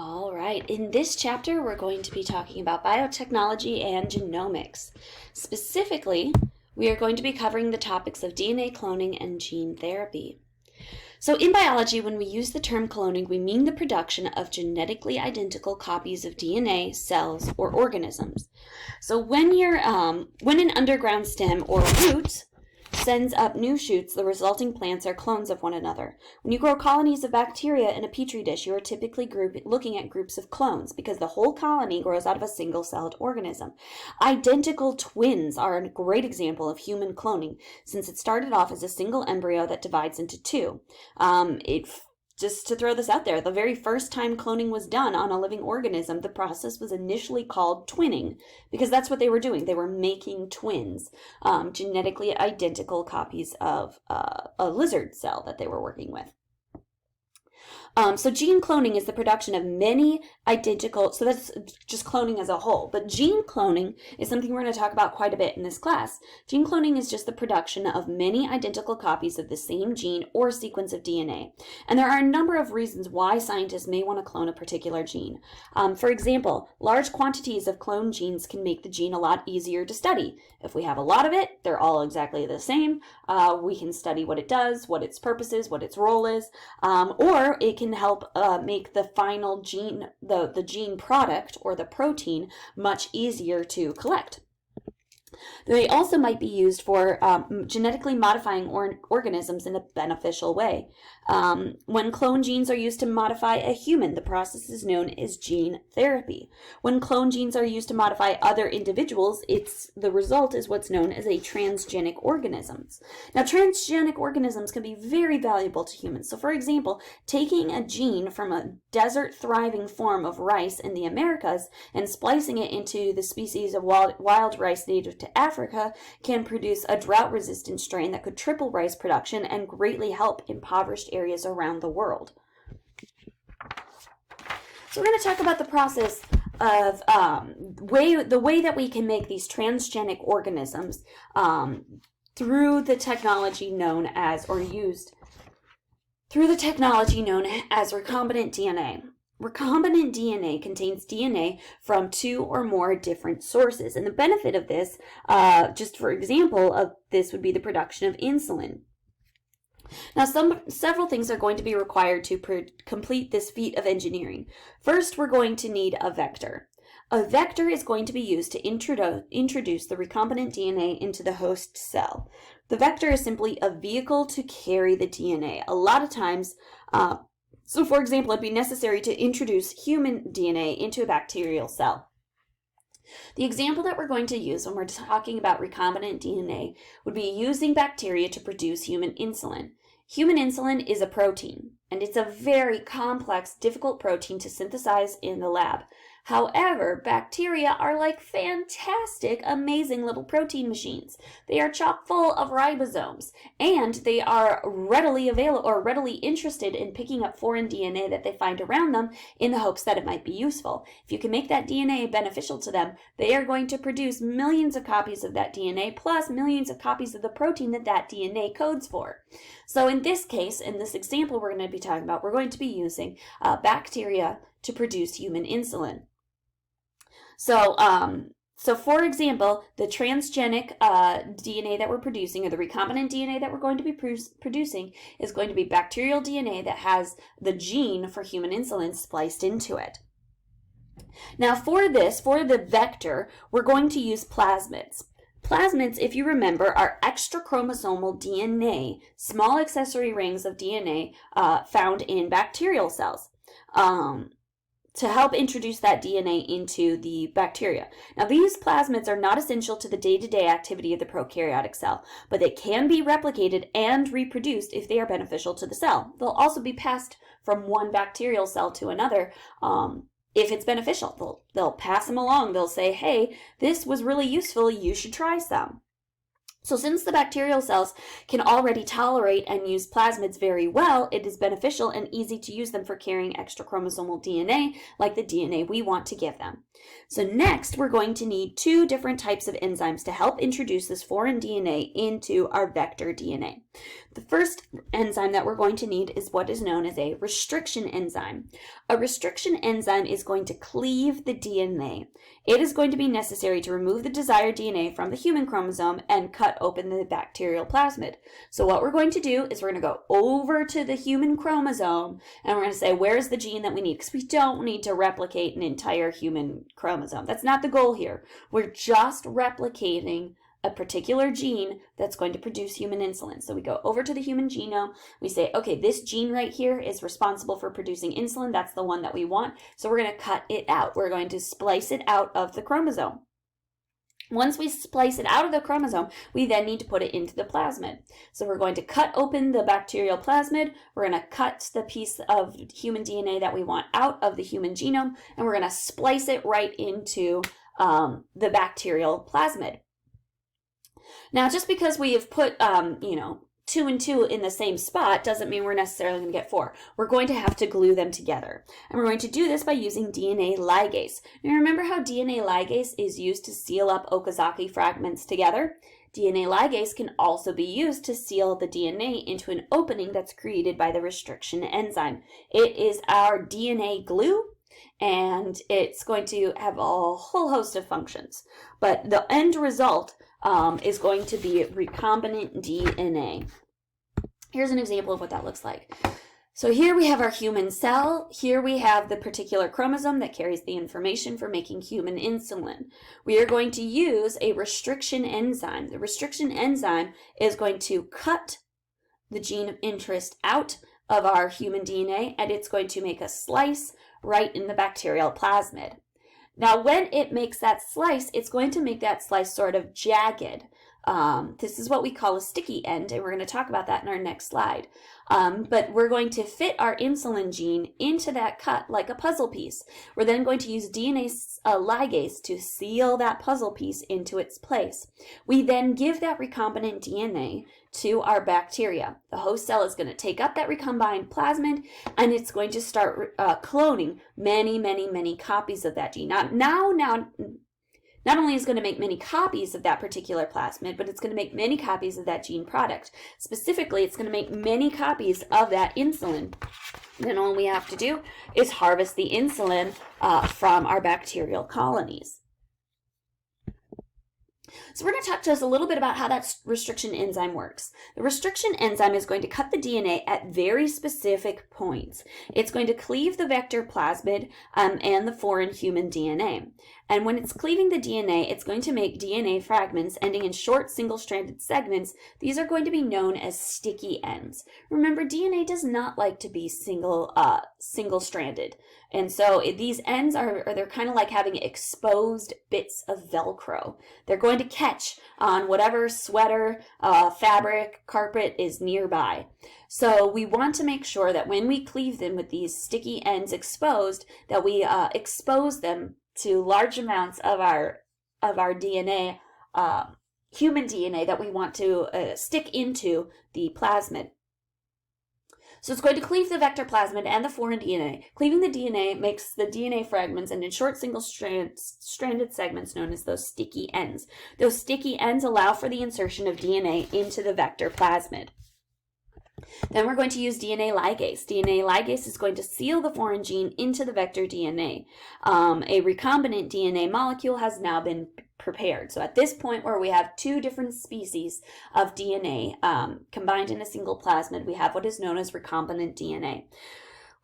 All right, in this chapter, we're going to be talking about biotechnology and genomics. Specifically, we are going to be covering the topics of DNA cloning and gene therapy. So in biology, when we use the term cloning, we mean the production of genetically identical copies of DNA, cells, or organisms. So when an underground stem or root sends up new shoots, the resulting plants are clones of one another. When you grow colonies of bacteria in a petri dish, you are typically looking at groups of clones because the whole colony grows out of a single-celled organism. Identical twins are a great example of human cloning, since it started off as a single embryo that divides into two. Just to throw this out there, the very first time cloning was done on a living organism, the process was initially called twinning, because that's what they were doing. They were making twins, genetically identical copies of a lizard cell that they were working with. So gene cloning is the production of many identical, so that's just cloning as a whole, but gene cloning is something we're going to talk about quite a bit in this class. Gene cloning is just the production of many identical copies of the same gene or sequence of DNA. And there are a number of reasons why scientists may want to clone a particular gene. For example, large quantities of cloned genes can make the gene a lot easier to study. If we have a lot of it, they're all exactly the same. We can study what it does, what its purpose is, what its role is, or it can help make the final gene, the gene product or the protein, much easier to collect. They also might be used for genetically modifying organisms in a beneficial way. When clone genes are used to modify a human, the process is known as gene therapy. When clone genes are used to modify other individuals, the result is what's known as a transgenic organisms. Now, transgenic organisms can be very valuable to humans. So, for example, taking a gene from a desert-thriving form of rice in the Americas and splicing it into the species of wild rice native to Africa can produce a drought-resistant strain that could triple rice production and greatly help impoverished areas around the world. So we're going to talk about the process of the way that we can make these transgenic organisms through the technology known as, or used through the technology known as recombinant DNA. Recombinant DNA contains DNA from two or more different sources. And the benefit of this, just for example, of this would be the production of insulin. Now, several things are going to be required to complete this feat of engineering. First, we're going to need a vector. A vector is going to be used to introduce the recombinant DNA into the host cell. The vector is simply a vehicle to carry the DNA. A lot of times, so for example, it'd be necessary to introduce human DNA into a bacterial cell. The example that we're going to use when we're talking about recombinant DNA would be using bacteria to produce human insulin. Human insulin is a protein, and it's a very complex, difficult protein to synthesize in the lab. However, bacteria are like fantastic, amazing little protein machines. They are chock full of ribosomes, and they are readily available or readily interested in picking up foreign DNA that they find around them in the hopes that it might be useful. If you can make that DNA beneficial to them, they are going to produce millions of copies of that DNA plus millions of copies of the protein that that DNA codes for. So in this case, in this example we're going to be talking about, we're going to be using bacteria to produce human insulin. So for example, the transgenic DNA that we're producing, or the recombinant DNA that we're going to be producing, is going to be bacterial DNA that has the gene for human insulin spliced into it. Now for the vector, we're going to use plasmids. Plasmids, if you remember, are extrachromosomal DNA, small accessory rings of DNA found in bacterial cells. To help introduce that DNA into the bacteria. Now, these plasmids are not essential to the day-to-day activity of the prokaryotic cell, but they can be replicated and reproduced if they are beneficial to the cell. They'll also be passed from one bacterial cell to another if it's beneficial. They'll pass them along. They'll say, hey, this was really useful. You should try some. So since the bacterial cells can already tolerate and use plasmids very well, it is beneficial and easy to use them for carrying extra chromosomal DNA, like the DNA we want to give them. So next, we're going to need two different types of enzymes to help introduce this foreign DNA into our vector DNA. The first enzyme that we're going to need is what is known as a restriction enzyme. A restriction enzyme is going to cleave the DNA. It is going to be necessary to remove the desired DNA from the human chromosome and cut open the bacterial plasmid. So what we're going to do is we're going to go over to the human chromosome and we're going to say, where's the gene that we need? Because we don't need to replicate an entire human chromosome. That's not the goal here. We're just replicating a particular gene that's going to produce human insulin. So we go over to the human genome, we say, okay, this gene right here is responsible for producing insulin. That's the one that we want. So we're going to cut it out. We're going to splice it out of the chromosome. Once we splice it out of the chromosome, we then need to put it into the plasmid. So we're going to cut open the bacterial plasmid, we're going to cut the piece of human DNA that we want out of the human genome, and we're going to splice it right into the bacterial plasmid. Now, just because we have put, 2 and 2 in the same spot doesn't mean we're necessarily going to get 4. We're going to have to glue them together. And we're going to do this by using DNA ligase. Now, remember how DNA ligase is used to seal up Okazaki fragments together? DNA ligase can also be used to seal the DNA into an opening that's created by the restriction enzyme. It is our DNA glue, and it's going to have a whole host of functions. But the end result is going to be recombinant DNA. Here's an example of what that looks like. So here we have our human cell. Here we have the particular chromosome that carries the information for making human insulin. We are going to use a restriction enzyme. The restriction enzyme is going to cut the gene of interest out of our human DNA, and it's going to make a slice right in the bacterial plasmid. Now, when it makes that slice, it's going to make that slice sort of jagged. This is what we call a sticky end, and we're going to talk about that in our next slide. But we're going to fit our insulin gene into that cut like a puzzle piece. We're then going to use DNA ligase to seal that puzzle piece into its place. We then give that recombinant DNA to our bacteria. The host cell is going to take up that recombined plasmid, and it's going to start cloning many copies of that gene. Not only is it going to make many copies of that particular plasmid, but it's going to make many copies of that gene product. Specifically, it's going to make many copies of that insulin. Then all we have to do is harvest the insulin from our bacterial colonies. So we're going to talk just a little bit about how that restriction enzyme works. The restriction enzyme is going to cut the DNA at very specific points. It's going to cleave the vector plasmid and the foreign human DNA. And when it's cleaving the DNA, it's going to make DNA fragments ending in short single-stranded segments. These are going to be known as sticky ends. Remember, DNA does not like to be single-stranded. And so these ends they're kind of like having exposed bits of Velcro. They're going to catch on whatever sweater, fabric, carpet is nearby. So we want to make sure that when we cleave them with these sticky ends exposed, that we expose them to large amounts of our DNA, human DNA that we want to stick into the plasmid. So it's going to cleave the vector plasmid and the foreign DNA. Cleaving the DNA makes the DNA fragments and in short single-stranded segments known as those sticky ends. Those sticky ends allow for the insertion of DNA into the vector plasmid. Then we're going to use DNA ligase. DNA ligase is going to seal the foreign gene into the vector DNA. A recombinant DNA molecule has now been prepared. So at this point where we have two different species of DNA combined in a single plasmid, we have what is known as recombinant DNA.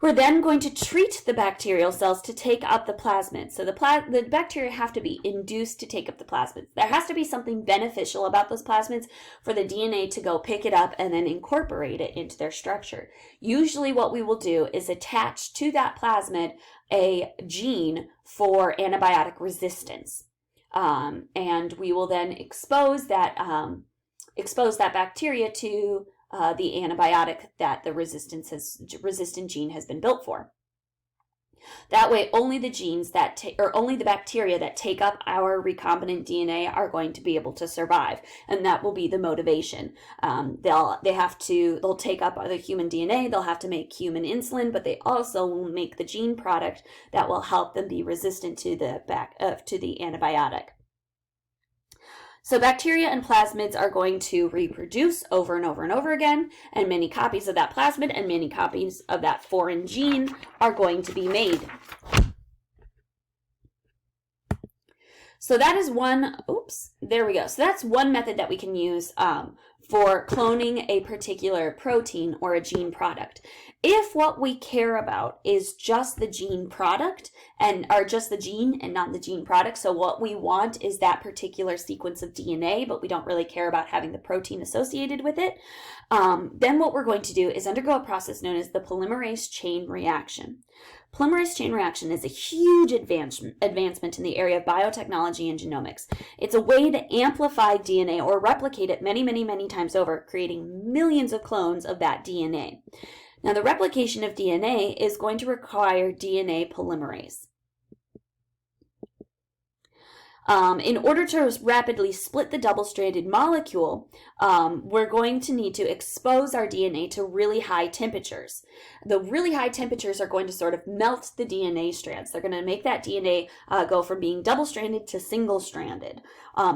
We're then going to treat the bacterial cells to take up the plasmid. So the bacteria have to be induced to take up the plasmids. There has to be something beneficial about those plasmids for the DNA to go pick it up and then incorporate it into their structure. Usually what we will do is attach to that plasmid a gene for antibiotic resistance. And we will then expose that bacteria to the antibiotic that the resistant gene has been built for. That way, only the genes that or only the bacteria that take up our recombinant DNA are going to be able to survive, and that will be the motivation. They'll take up other human DNA. They'll have to make human insulin, but they also will make the gene product that will help them be resistant to the antibiotic. So bacteria and plasmids are going to reproduce over and over and over again, and many copies of that plasmid and many copies of that foreign gene are going to be made. So that is one, there we go. So that's one method that we can use for cloning a particular protein or a gene product. If what we care about is just the gene product or just the gene and not the gene product, so what we want is that particular sequence of DNA, but we don't really care about having the protein associated with it, then what we're going to do is undergo a process known as the polymerase chain reaction. Polymerase chain reaction is a huge advancement in the area of biotechnology and genomics. It's a way to amplify DNA or replicate it many, many, many times over, creating millions of clones of that DNA. Now, the replication of DNA is going to require DNA polymerase. In order to rapidly split the double-stranded molecule, we're going to need to expose our DNA to really high temperatures. The really high temperatures are going to sort of melt the DNA strands. They're going to make that DNA go from being double-stranded to single-stranded.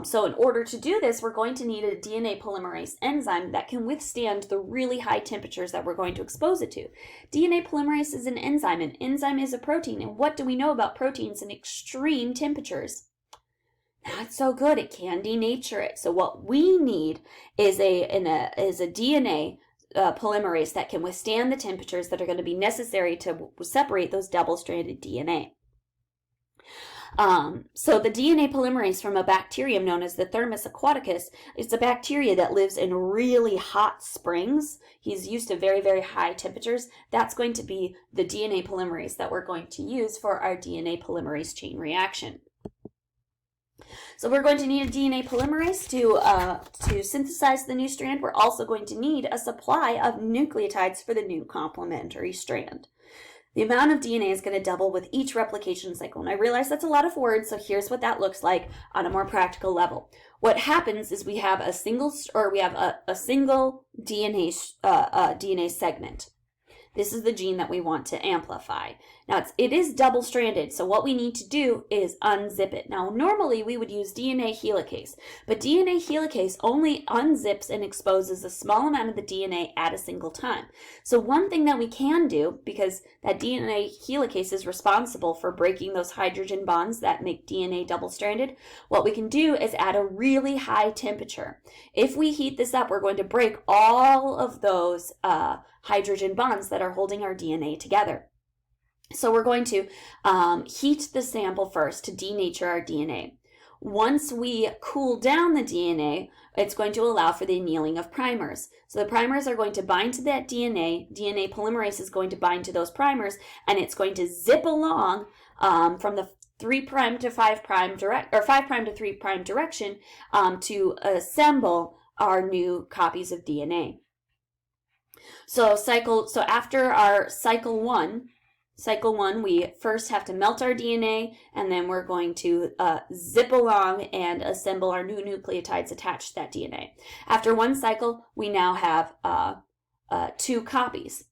So in order to do this, we're going to need a DNA polymerase enzyme that can withstand the really high temperatures that we're going to expose it to. DNA polymerase is an enzyme. An enzyme is a protein. And what do we know about proteins in extreme temperatures? Not so good. It can denature it. So what we need is a DNA polymerase that can withstand the temperatures that are going to be necessary to separate those double-stranded DNA. So the DNA polymerase from a bacterium known as the Thermus aquaticus is a bacteria that lives in really hot springs. He's used to very, very high temperatures. That's going to be the DNA polymerase that we're going to use for our DNA polymerase chain reaction. So we're going to need a DNA polymerase to synthesize the new strand. We're also going to need a supply of nucleotides for the new complementary strand. The amount of DNA is going to double with each replication cycle. And I realize that's a lot of words, so here's what that looks like on a more practical level. What happens is we have a single DNA segment. This is the gene that we want to amplify. Now, it is double-stranded, so what we need to do is unzip it. Now, normally we would use DNA helicase, but DNA helicase only unzips and exposes a small amount of the DNA at a single time. So one thing that we can do, because that DNA helicase is responsible for breaking those hydrogen bonds that make DNA double-stranded, what we can do is add a really high temperature. If we heat this up, we're going to break all of those hydrogen bonds that are holding our DNA together. So we're going to heat the sample first to denature our DNA. Once we cool down the DNA, it's going to allow for the annealing of primers. So the primers are going to bind to that DNA. DNA polymerase is going to bind to those primers, and it's going to zip along from the 3' to 5' or 5' to 3' direction to assemble our new copies of DNA. So after our cycle one, we first have to melt our DNA, and then we're going to zip along and assemble our new nucleotides attached to that DNA. After one cycle, we now have 2 copies.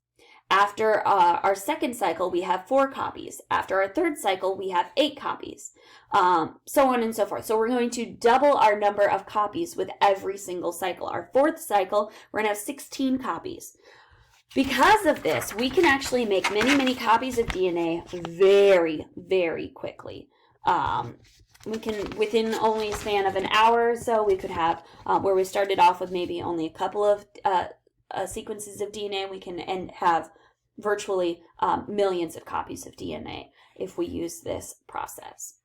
After our second cycle, we have 4 copies. After our third cycle, we have 8 copies, so on and so forth. So we're going to double our number of copies with every single cycle. Our fourth cycle, we're going to have 16 copies. Because of this, we can actually make many, many copies of DNA very, very quickly. We can, within only a span of an hour or so, we could have, where we started off with maybe only a couple of sequences of DNA, we can have virtually millions of copies of DNA if we use this process.